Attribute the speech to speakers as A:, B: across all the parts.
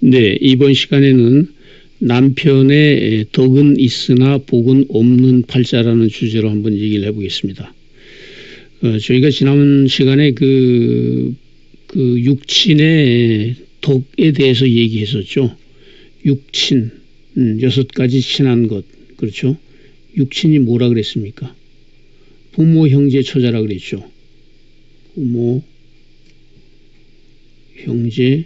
A: 네, 이번 시간에는 남편의 덕은 있으나 복은 없는 팔자라는 주제로 한번 얘기를 해보겠습니다. 저희가 지난 시간에 그 육친의 덕에 대해서 얘기했었죠. 육친, 6가지 친한 것, 그렇죠? 육친이 뭐라 그랬습니까? 부모, 형제, 처자라 그랬죠. 부모, 형제,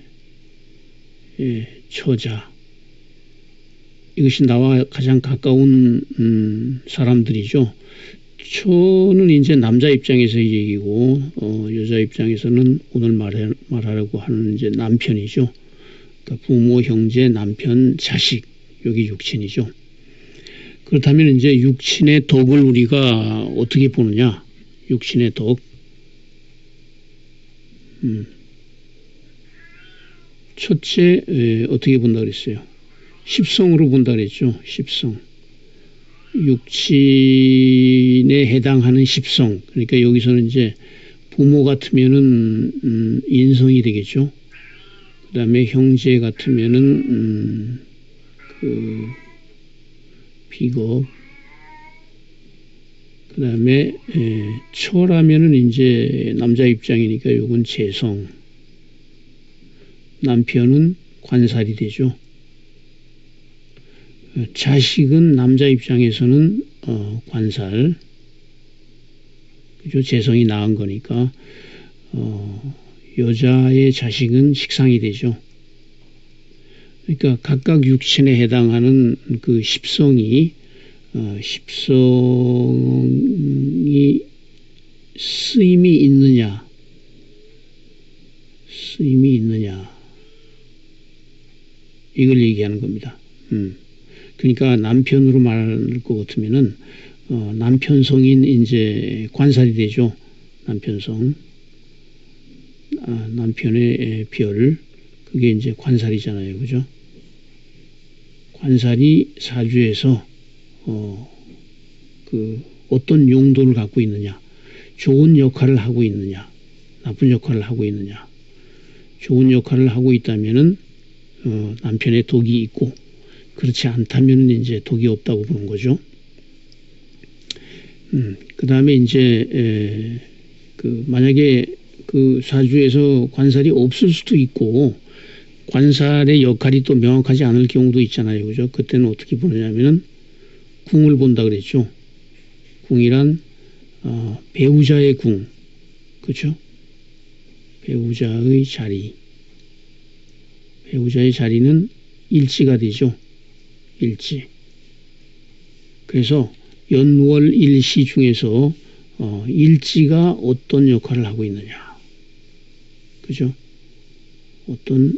A: 처자. 이것이 나와 가장 가까운 사람들이죠. 처는 이제 남자 입장에서 얘기고 여자 입장에서는 오늘 말하려고 하는 이제 남편이죠. 그러니까 부모, 형제, 남편, 자식, 여기 육친이죠. 그렇다면 이제 육친의 덕을 우리가 어떻게 보느냐? 육친의 덕. 첫째 어떻게 본다 그랬어요? 십성으로 본다 그랬죠. 십성. 육친에 해당하는 십성. 그러니까 여기서는 이제 부모 같으면은 인성이 되겠죠. 그 다음에 형제 같으면은 비겁. 그 다음에 처라면은 이제 남자 입장이니까 요건 재성. 남편은 관살이 되죠. 자식은 남자 입장에서는 관살, 그죠? 재성이 나은 거니까 여자의 자식은 식상이 되죠. 그러니까 각각 육친에 해당하는 그 십성이 쓰임이 있느냐, 이걸 얘기하는 겁니다. 그러니까 남편으로 말할 것 같으면은 남편성인 이제 관살이 되죠. 남편성, 남편의 별, 그게 이제 관살이잖아요, 그죠? 관살이 사주에서 어떤 용도를 갖고 있느냐, 좋은 역할을 하고 있느냐, 나쁜 역할을 하고 있느냐. 좋은 역할을 하고 있다면은 남편의 덕이 있고, 그렇지 않다면 이제 덕이 없다고 보는 거죠. 그 다음에 이제 만약에 그 사주에서 관살이 없을 수도 있고 관살의 역할이 또 명확하지 않을 경우도 있잖아요, 그죠? 그때는 어떻게 보느냐면은 궁을 본다 그랬죠. 궁이란 배우자의 궁, 그렇죠? 배우자의 자리. 배우자의 자리는 일지가 되죠. 일지. 그래서 연월 일시 중에서 일지가 어떤 역할을 하고 있느냐, 그죠? 어떤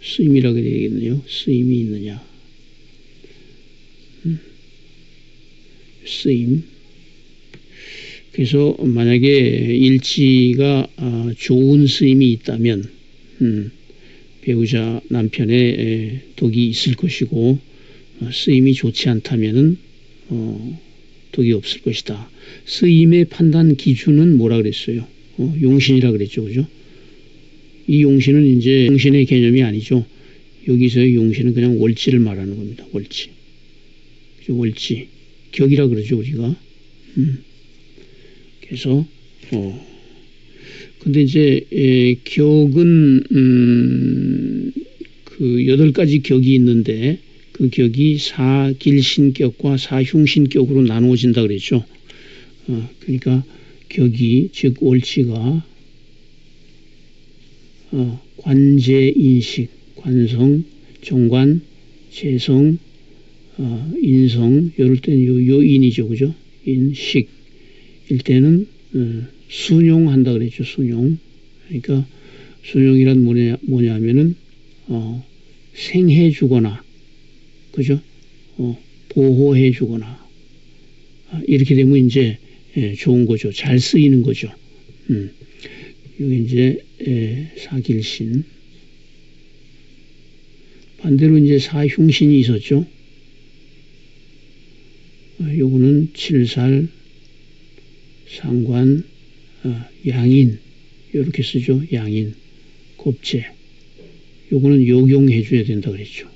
A: 쓰임이라고 해야 되겠네요. 쓰임이 있느냐. 쓰임. 그래서 만약에 일지가 좋은 쓰임이 있다면 배우자 남편의 덕이 있을 것이고 쓰임이 좋지 않다면은 덕이 없을 것이다. 쓰임의 판단 기준은 뭐라 그랬어요? 용신이라 그랬죠, 그죠? 이 용신은 이제 용신의 개념이 아니죠. 여기서의 용신은 그냥 월지를 말하는 겁니다. 월지. 그죠? 월지. 격이라 그러죠, 우리가. 그래서 근데 이제 격은 그 8가지 격이 있는데 그 격이 사길신격과 사흉신격으로 나누어진다 그랬죠. 그러니까 격이, 즉 월치가 관제인식, 관성, 정관, 재성, 인성, 이럴 때는 요인이죠, 그죠? 인식. 일 때는 순용한다 그랬죠. 순용. 그러니까 순용이란 뭐냐면은 생해 주거나, 그죠? 보호해 주거나 이렇게 되면 이제 좋은 거죠. 잘 쓰이는 거죠. 여기 이제 사길신. 반대로 이제 사흉신이 있었죠. 요거는 칠살, 상관, 양인, 이렇게 쓰죠. 양인, 겁재, 요거는 요경해 줘야 된다 그랬죠.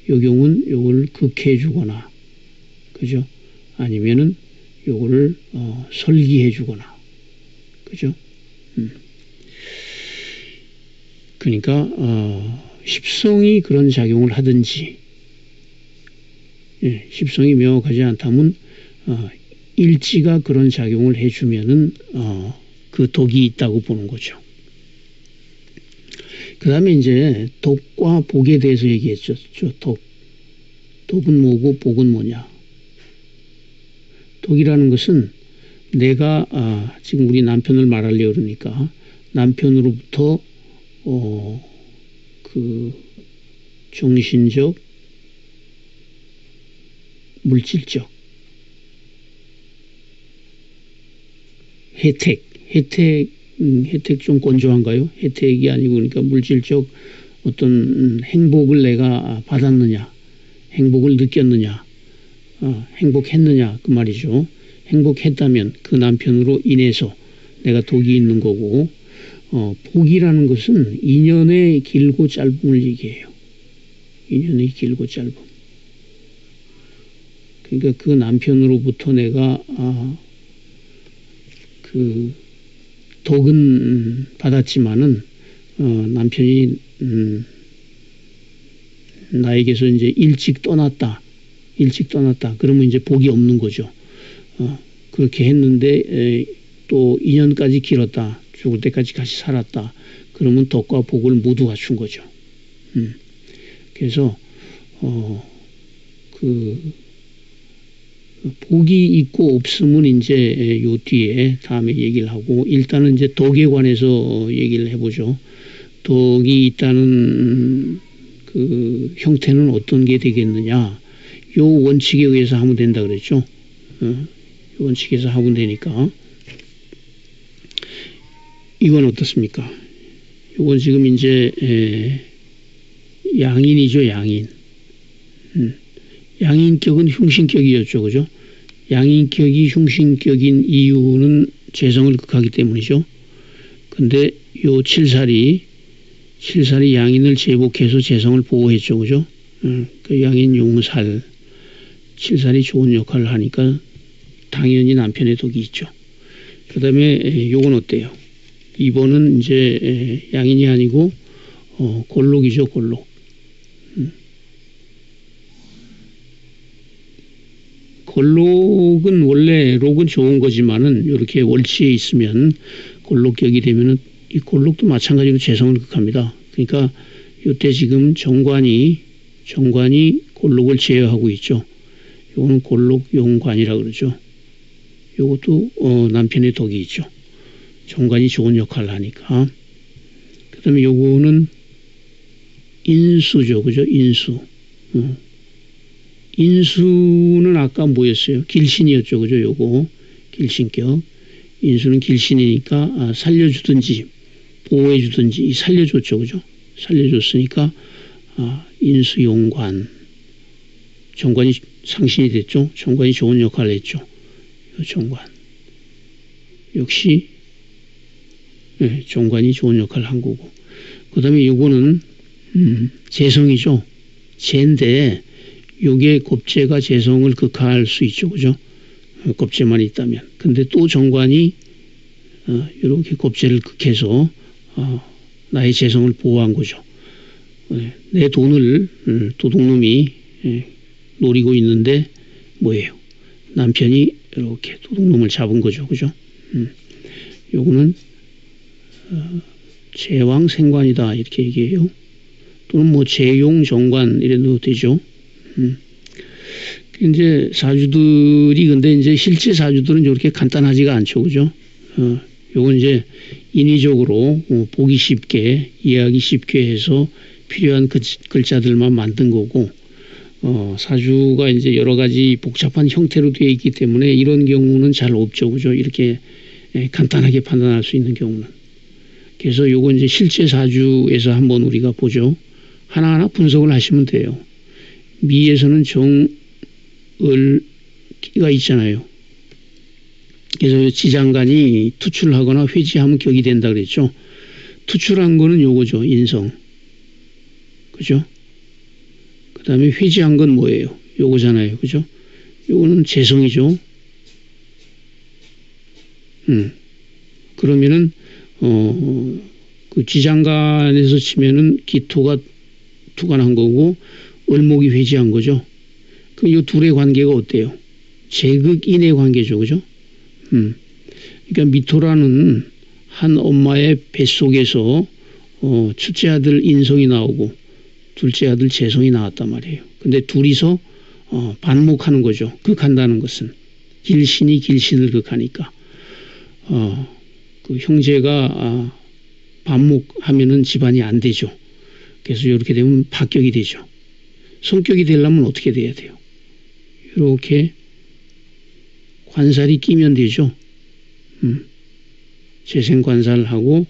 A: 요경은 요걸 극해 주거나, 그죠? 아니면은 요거를 설기해 주거나, 그죠? 그러니까 십성이 그런 작용을 하든지, 예, 십성이 명확하지 않다면 일지가 그런 작용을 해주면은 그 독이 있다고 보는 거죠. 그 다음에 이제 독과 복에 대해서 얘기했죠. 독은 뭐고 복은 뭐냐. 독이라는 것은 내가 지금 우리 남편을 말하려고 그러니까 남편으로부터 그 정신적, 물질적 혜택 좀 건조한가요? 혜택이 아니고 그러니까 물질적 어떤 행복을 내가 받았느냐, 행복을 느꼈느냐, 행복했느냐 그 말이죠. 행복했다면 그 남편으로 인해서 내가 독이 있는 거고, 복이라는 것은 인연의 길고 짧음을 얘기해요. 인연의 길고 짧음. 그러니까 그 남편으로부터 내가 그 독은 받았지만은 남편이 나에게서 이제 일찍 떠났다. 그러면 이제 복이 없는 거죠. 그렇게 했는데 또 인연까지 길었다. 죽을 때까지 같이 살았다. 그러면 덕과 복을 모두 갖춘 거죠. 그래서 그 복이 있고 없음은 이제 요 뒤에 다음에 얘기를 하고, 일단은 이제 덕에 관해서 얘기를 해보죠. 덕이 있다는 그 형태는 어떤 게 되겠느냐. 요 원칙에 의해서 하면 된다 그랬죠. 요 원칙에서 하면 되니까. 이건 어떻습니까? 이건 지금 이제 양인이죠, 양인. 양인격은 흉신격이었죠, 그죠? 양인격이 흉신격인 이유는 재성을 극하기 때문이죠. 근데 요 칠살이 양인을 제복해서 재성을 보호했죠, 그죠? 그 양인 용살, 칠살이 좋은 역할을 하니까 당연히 남편의 독이 있죠. 그 다음에 요건 어때요? 2번은 이제 양인이 아니고 골록이죠, 골록. 골록은 원래 록은 좋은 거지만은 이렇게 월치에 있으면 골록격이 되면은 이 골록도 마찬가지로 재성을 극합니다. 그러니까 이때 지금 정관이 골록을 제어하고 있죠. 이거는 골록 용관이라 그러죠. 이것도 남편의 덕이 있죠. 정관이 좋은 역할을 하니까. 그 다음에 요거는 인수죠. 그죠? 인수. 인수는 아까 뭐였어요? 길신이었죠. 그죠? 요거. 길신격. 인수는 길신이니까 살려주든지 보호해주든지 살려줬죠. 그죠? 살려줬으니까 인수용관. 정관이 상신이 됐죠. 정관이 좋은 역할을 했죠. 요 정관. 역시 네, 정관이 좋은 역할을 한 거고. 그 다음에 요거는 재성이죠. 재인데 요게 겁재가 재성을 극화할 수 있죠. 그죠? 겁재만 있다면. 근데 또 정관이 이렇게 겁재를 극해서 나의 재성을 보호한 거죠. 내 돈을 도둑놈이 노리고 있는데 뭐예요? 남편이 이렇게 도둑놈을 잡은 거죠. 그죠? 요거는 제왕생관이다 이렇게 얘기해요. 또는 뭐 제용정관 이래도 되죠. 이제 사주들이 근데 이제 실제 사주들은 이렇게 간단하지가 않죠. 그죠? 요건 이제 인위적으로 보기 쉽게 이해하기 쉽게 해서 필요한 글자들만 만든 거고, 사주가 이제 여러 가지 복잡한 형태로 되어 있기 때문에 이런 경우는 잘 없죠. 그죠? 이렇게 간단하게 판단할 수 있는 경우는. 그래서 요건 이제 실제 사주에서 한번 우리가 보죠. 하나하나 분석을 하시면 돼요. 미에서는 정을기가 있잖아요. 그래서 지장간이 투출하거나 회지하면 격이 된다 그랬죠. 투출한 거는 요거죠. 인성. 그죠? 그 다음에 회지한 건 뭐예요? 요거잖아요. 그죠? 요거는 재성이죠. 그러면은, 그 지장간에서 치면은 기토가 투간한 거고, 을목이 회지한 거죠. 그럼 이 둘의 관계가 어때요? 제극인의 관계죠. 그죠? 그러니까 미토라는 한 엄마의 뱃속에서 첫째 아들 인성이 나오고 둘째 아들 재성이 나왔단 말이에요. 근데 둘이서 반목하는 거죠. 극한다는 것은 길신이 길신을 극하니까 그 형제가 반목하면은 집안이 안 되죠. 그래서 이렇게 되면 파격이 되죠. 성격이 되려면 어떻게 돼야 돼요? 이렇게 관살이 끼면 되죠. 재생 관살하고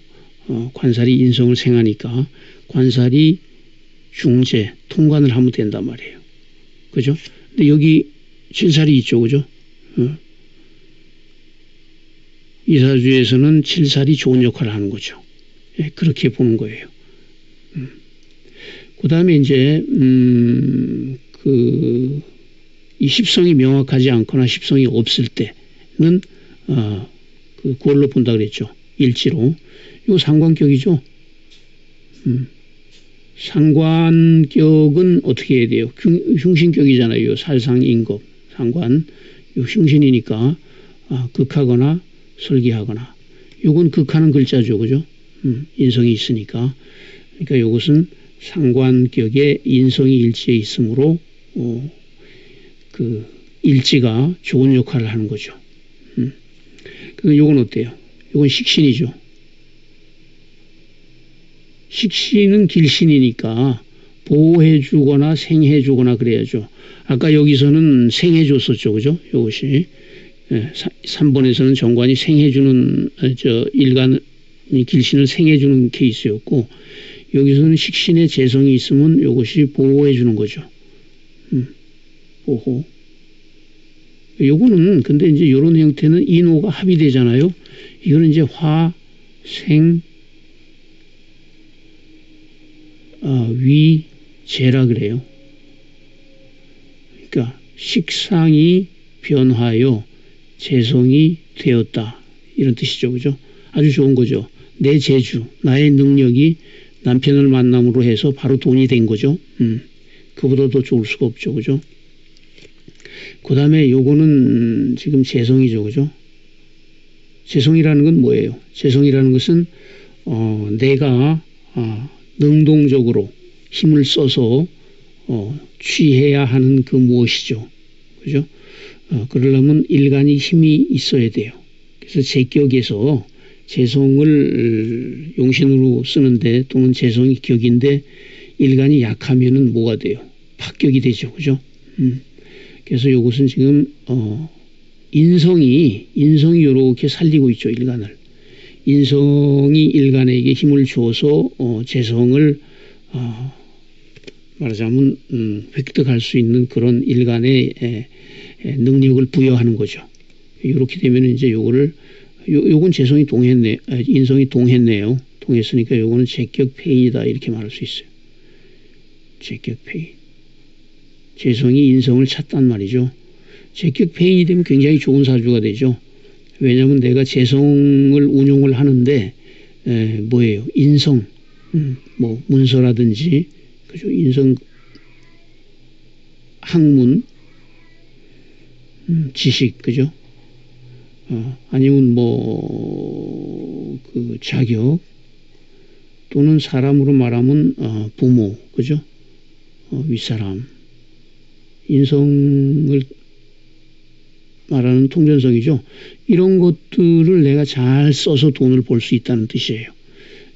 A: 관살이 인성을 생하니까 관살이 중재 통관을 하면 된단 말이에요. 그죠? 근데 여기 칠살이 있죠. 그죠? 이사주에서는 칠살이 좋은 역할을 하는 거죠. 예, 그렇게 보는 거예요. 그 다음에 이제 이 십성이 명확하지 않거나 십성이 없을 때는 그걸로 본다 그랬죠. 일지로. 이거 상관격이죠. 상관격은 어떻게 해야 돼요? 흉신격이잖아요. 살상인급 상관. 요 흉신이니까 극하거나 설기하거나. 요건 극하는 글자죠. 그죠? 인성이 있으니까. 그러니까 요것은 상관격에 인성이 일지에 있으므로 그 일지가 좋은 역할을 하는 거죠. 그럼 요건 어때요? 요건 식신이죠. 식신은 길신이니까 보호해주거나 생해주거나 그래야죠. 아까 여기서는 생해줬었죠. 그죠? 요것이. 3번에서는 정관이 생해주는, 일간이 길신을 생해주는 케이스였고, 여기서는 식신의 재성이 있으면 요것이 보호해주는 거죠. 보호. 요거는 근데 이제 이런 형태는 인호가 합의되잖아요. 이거는 이제 화, 생, 위, 재라 그래요. 그러니까 식상이 변화하여 재성이 되었다. 이런 뜻이죠. 그죠? 아주 좋은 거죠. 내 재주, 나의 능력이 남편을 만남으로 해서 바로 돈이 된 거죠. 그보다 더 좋을 수가 없죠. 그죠? 그 다음에 요거는 지금 재성이죠. 그죠? 재성이라는 건 뭐예요? 재성이라는 것은 내가 능동적으로 힘을 써서 취해야 하는 그 무엇이죠. 그죠? 그러려면 일간이 힘이 있어야 돼요. 그래서 제격에서 재성을 용신으로 쓰는데 또는 재성이 격인데 일간이 약하면은 뭐가 돼요? 파격이 되죠. 그죠? 그래서 이것은 지금 인성이 이렇게 살리고 있죠. 일간을. 인성이 일간에게 힘을 줘서 재성을 말하자면 획득할 수 있는 그런 일간의 능력을 부여하는 거죠. 이렇게 되면 이제 요건 재성이 동했네, 인성이 동했네요. 동했으니까 요거는 제격폐인이다 이렇게 말할 수 있어요. 제격폐인. 재성이 인성을 찾단 말이죠. 제격폐인이 되면 굉장히 좋은 사주가 되죠. 왜냐하면 내가 재성을 운용을 하는데 뭐예요? 인성, 뭐 문서라든지 그죠? 인성, 학문, 지식, 그죠? 아니면 그 자격 또는 사람으로 말하면 부모, 그죠? 윗사람, 인성을 말하는 통전성이죠. 이런 것들을 내가 잘 써서 돈을 벌 수 있다는 뜻이에요.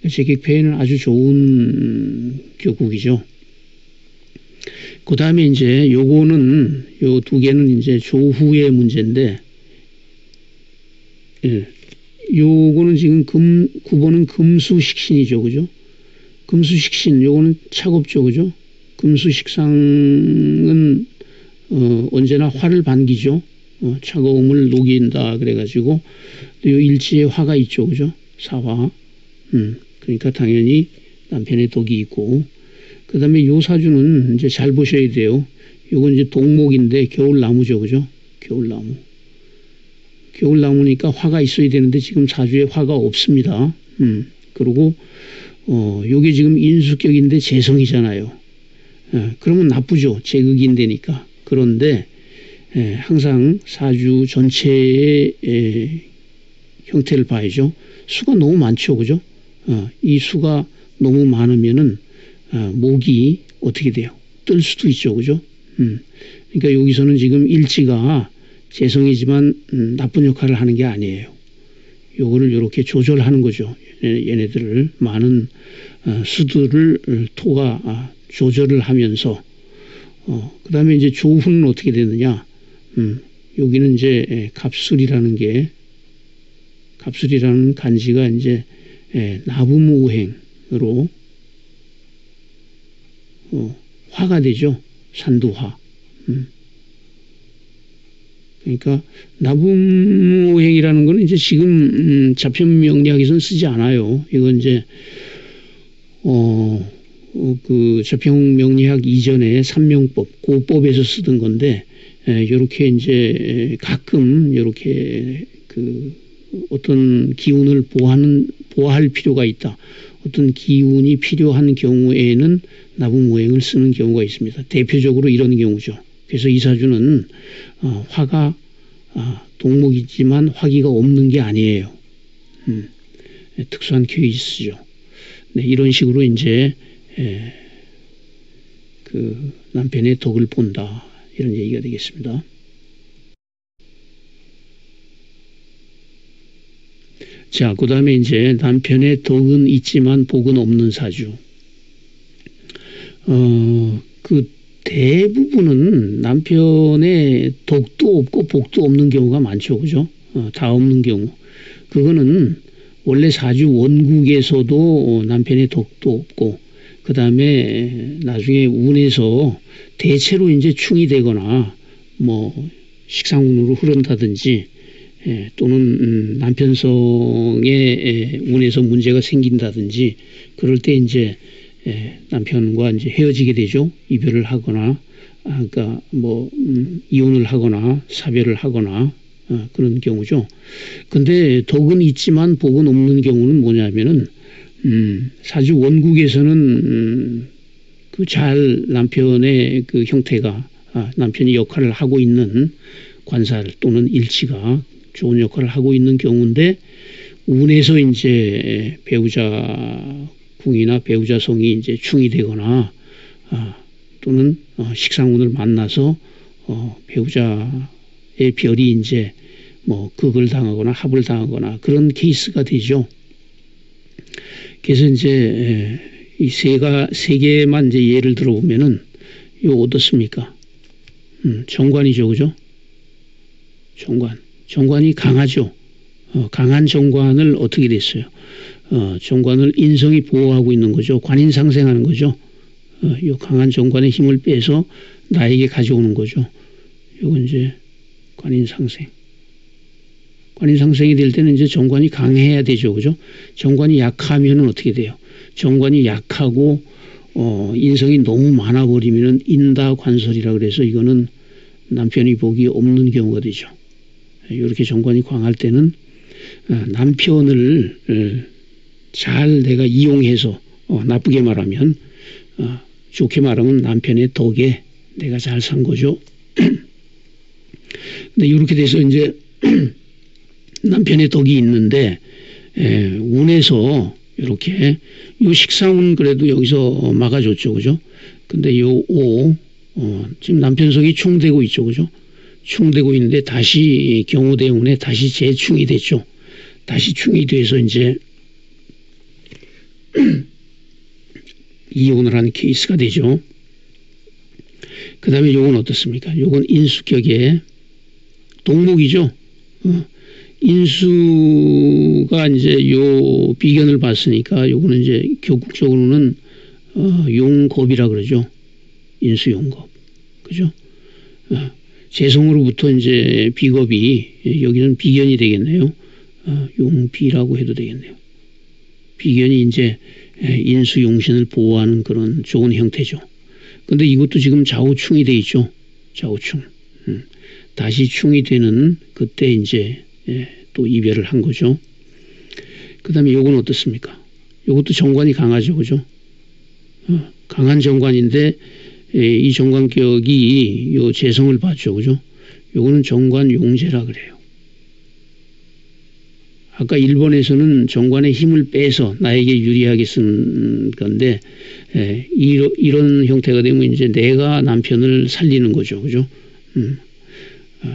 A: 제격폐인은 아주 좋은 교국이죠. 그 다음에 이제 요거는 요 두 개는 이제 조후의 문제인데, 예, 요거는 지금 9번은 금수식신이죠, 그죠? 금수식신, 요거는 차갑죠, 그죠? 금수식상은 언제나 화를 반기죠. 차가움을 녹인다 그래가지고 요 일지에 화가 있죠, 그죠? 사화. 그러니까 당연히 남편의 덕이 있고, 그 다음에 요 사주는 이제 잘 보셔야 돼요. 요건 이제 동목인데 겨울나무죠. 그죠? 겨울나무. 겨울나무니까 화가 있어야 되는데 지금 사주에 화가 없습니다. 그리고, 요게 지금 인수격인데 재성이잖아요. 그러면 나쁘죠. 제극인데니까. 그런데, 항상 사주 전체의 형태를 봐야죠. 수가 너무 많죠. 그죠? 이 수가 너무 많으면은, 목이 어떻게 돼요? 뜰 수도 있죠. 그죠? 그러니까 여기서는 지금 일지가 재성이지만 나쁜 역할을 하는 게 아니에요. 요거를 이렇게 조절하는 거죠. 얘네들을 많은 수들을 토가 조절을 하면서 그 다음에 이제 조후는 어떻게 되느냐. 여기는 이제 갑술이라는 간지가 이제 나부무행으로 화가 되죠. 산두화. 그러니까 나부무행이라는 거는 이제 지금 자편 명리학에서는 쓰지 않아요. 이건 이제 그 자편 명리학 이전에 삼명법, 고법에서 쓰던 건데 요렇게 이제 가끔 요렇게 그 어떤 기운을 보호할 필요가 있다. 어떤 기운이 필요한 경우에는 나부무행을 쓰는 경우가 있습니다. 대표적으로 이런 경우죠. 그래서 이 사주는 화가 동목이지만 화기가 없는 게 아니에요. 특수한 케이스죠. 네, 이런 식으로 이제 그 남편의 덕을 본다. 이런 얘기가 되겠습니다. 자, 그 다음에 이제 남편의 덕은 있지만 복은 없는 사주. 그 대부분은 남편의 덕도 없고 복도 없는 경우가 많죠. 그죠? 다 없는 경우. 그거는 원래 사주 원국에서도 남편의 덕도 없고, 그 다음에 나중에 운에서 대체로 이제 충이 되거나, 뭐, 식상운으로 흐른다든지, 또는 남편성의 운에서 문제가 생긴다든지, 그럴 때 이제 남편과 이제 헤어지게 되죠. 이별을 하거나, 그러니까 뭐 이혼을 하거나 사별을 하거나 그런 경우죠. 근데 덕은 있지만 복은 없는 경우는 뭐냐면은 사주 원국에서는 그 잘 남편의 그 형태가 남편이 역할을 하고 있는 관살 또는 일치가 좋은 역할을 하고 있는 경우인데 운에서 이제 배우자 궁이나 배우자성이 이제 충이 되거나 또는 식상운을 만나서 배우자의 별이 이제 뭐 극을 당하거나 합을 당하거나 그런 케이스가 되죠. 그래서 이제 이 세 개만 이제 예를 들어보면은 이거 어떻습니까? 정관이죠, 그죠? 정관이 강하죠. 강한 정관을 어떻게 됐어요? 정관을 인성이 보호하고 있는 거죠. 관인상생하는 거죠. 이 강한 정관의 힘을 빼서 나에게 가져오는 거죠. 이건 이제 관인상생. 관인상생이 될 때는 이제 정관이 강해야 되죠. 그죠? 정관이 약하면은 어떻게 돼요? 정관이 약하고, 인성이 너무 많아버리면은 인다관설이라 그래서 이거는 남편이 복이 없는 경우가 되죠. 이렇게 정관이 강할 때는 남편을 잘 내가 이용해서 나쁘게 말하면 좋게 말하면 남편의 덕에 내가 잘 산 거죠. 근데 이렇게 돼서 이제 남편의 덕이 있는데 운에서 이렇게 요 식상운 그래도 여기서 막아줬죠. 그죠? 근데 요 지금 남편성이 충되고 있죠. 그죠? 충되고 있는데 다시 경우대운에 다시 재충이 됐죠. 다시 충이 돼서 이제 이혼을 한 케이스가 되죠. 그 다음에 요건 어떻습니까? 요건 인수격의 동목이죠. 인수가 이제 요 비견을 봤으니까 요거는 이제 교국적으로는 용겁이라 그러죠. 인수용겁. 그죠? 재성으로부터 이제 비겁이 여기는 비견이 되겠네요. 용비라고 해도 되겠네요. 비견이 이제 인수용신을 보호하는 그런 좋은 형태죠. 근데 이것도 지금 좌우충이 돼 있죠. 좌우충. 다시 충이 되는 그때 이제 또 이별을 한 거죠. 그 다음에 요건 어떻습니까? 요것도 정관이 강하죠. 그죠? 강한 정관인데 이 정관격이 요 재성을 받죠. 그죠? 요거는 정관 용재라 그래요. 아까 1번에서는 정관의 힘을 빼서 나에게 유리하게 쓴 건데 이런 형태가 되면 이제 내가 남편을 살리는 거죠. 그죠?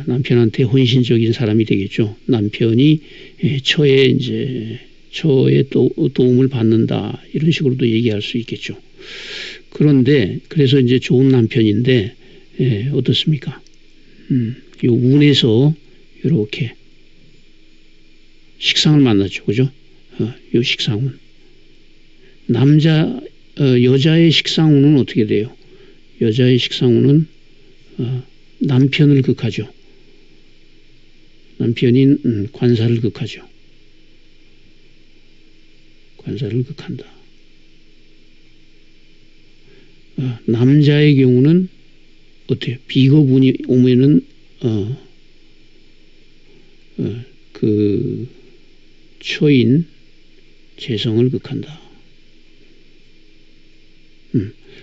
A: 남편한테 헌신적인 사람이 되겠죠. 남편이 처에 도움을 받는다. 이런 식으로도 얘기할 수 있겠죠. 그런데 그래서 이제 좋은 남편인데 어떻습니까? 요 운에서 이렇게 식상을 만났죠. 그죠? 요 식상운. 여자의 식상운은 어떻게 돼요? 여자의 식상운은 남편을 극하죠. 남편인 관사를 극하죠. 관사를 극한다. 남자의 경우는 어때요? 비겁운이 오면은 그 처인 재성을 극한다.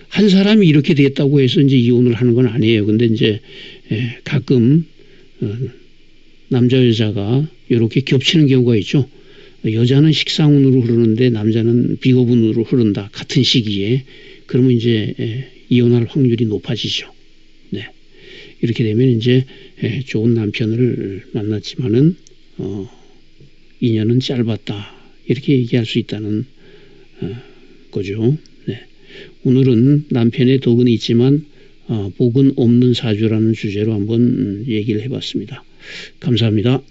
A: 한 사람이 이렇게 됐다고 해서 이제 이혼을 하는 건 아니에요. 근데 이제 가끔 남자 여자가 이렇게 겹치는 경우가 있죠. 여자는 식상운으로 흐르는데 남자는 비겁운으로 흐른다. 같은 시기에. 그러면 이제 이혼할 확률이 높아지죠. 네. 이렇게 되면 이제 좋은 남편을 만났지만은 인연은 짧았다. 이렇게 얘기할 수 있다는 거죠. 네. 오늘은 남편의 덕은 있지만 복은 없는 사주라는 주제로 한번 얘기를 해봤습니다. 감사합니다.